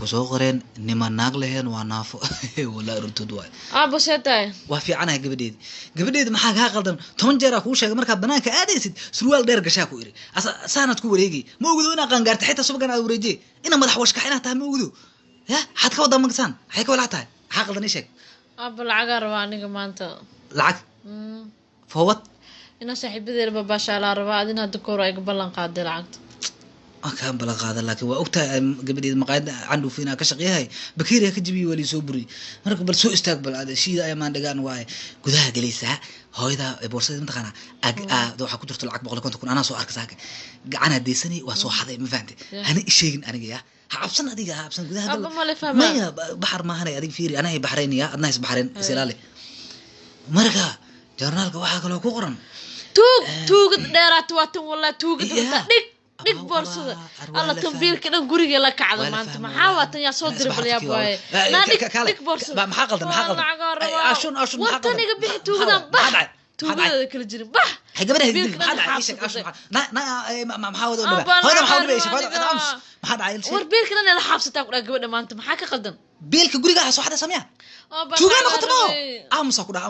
كسو قرين نما ناق لهن ونافو ولا رتود واي ابو سيتاي وفي عنها قبديد ما حاجه قلدن تون جيرا كو شيغ marka banaanka aadaysid surwaal dheer gashaa ku iri saanad ku wareegi ma ogdo ina qan gaartay xitaa subagan aad wareejay ina madax washka ina tahay ma ogdo ya xad ka wada magsan waxay ka walaatahay waxa qaldan sheeg ابو العقار وانيga maanta lacag fawad ina saaxiibadeer babasha la rabaa adina dukoor ay balan qaaday lacagta كان بلغ هذا لكن وقتها قبل مقاعد عنده فينا كشقيها بكير كجبي ولي سوبري مركب بل سوء استقبل هذا الشيء يا مان دقان واي قدها جليسة هذا بورصة متخنا دو حكون ترتل العقب بقول كنت أكون أنا سو أركز هاك أنا ديسني وسو حدا ما فهمت أنا الشيء أنا جيا حبسن أديك حبسن قدها ما بحر ما هنا أديك فيري أنا هي بحرينية الناس بحرين سلالة مركا جرنالك واحد كله كورن توق ديرات واتم ولا توق ديك بورصة الله تنبير كده غوريغا لا كعده maanta maxaa waatan yaa soo diray balyaab way ديك بورصة ما حقلت عشان وطنيga bixi tuugdan bax tuugada kala jirin bax حجبنا هديك حد عايشك عشان ما محاول ولا هذا محاول ايش هذا امس ما حد عايل شيء وربيلك انا حابستا gabadha maanta maxaa ka qaldan بيلك غوريغا soo xada sameeya tuugana qotmo امس ku dhac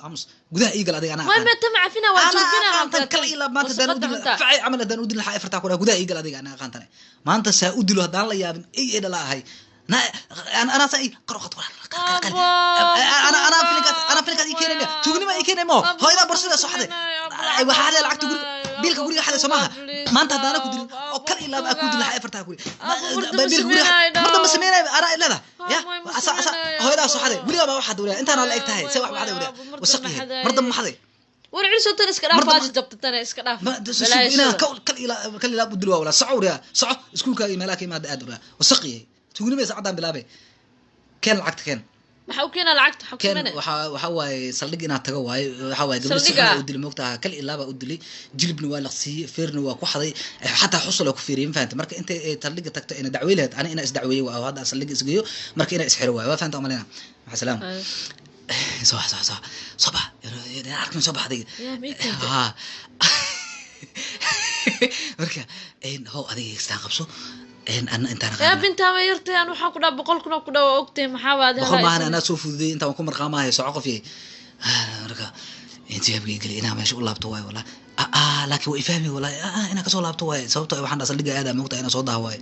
امس gudaha iigal adiga ana ما تمع فينا وجوبنا kala ila maanta danudil facay amal danudil waxa farta ku dhac gudaha iigal adiga ana aqaantane maanta saa u dilo hadaan la yaabin ay dhalaahay انا ساي قرقت انا فيلك يكيني توغني ما يكيني مو هايدا برسده صحده waxa hada lacagta biilka guriga xalay Soomaha maanta hadana ku dilin oo kal ilaa ku dilin waxa farta ku biilka guriga marda ma sameeyay ara ilada ya hooyada صحده guriga ba waxa dawlaa inta la egtahay say wax waxda wariya wasaqii marda ma xaday ورعي سوتن اسك دافاج جبتتنا اسك داف بلا كل لا بدلوا ولا صعوريا صع اسكولكا ملاكي ما ادرا وسقيه تقولي بس عدان بلابي كان العقد كان maxaa keenay lacagta xukumana waxa way saldhig ina tago way waxa way gabadha u dil moogtaa kal ilaaba u dilay jilibna waa laqsii feerna waa ku xaday hatta xusul ku feeriyeen faanta marka inta saldhig tagto ina dacweeyleed ana ina isdacweeyay waa hada saldhig isgeeyo marka ina isxiro waa faanta amalina ma salaam صباح انا عارف من صباح هذيك ها marka هو هذيك استنقبسو أنا أنت يا بنت ما يرتي أنا وحكنا بقول كنا كنا وقتي محاولة بقول ما أنا أشوف ذي أنت وكم رقمها هي سعق فيه رجع أنت يبغى يقولي أنا ما شاء الله بتوعي ولا لكن ويفهمي ولا أنا كسول بتوعي صوتي وحنا صلي قاعدة موقتها أنا صوتها هواي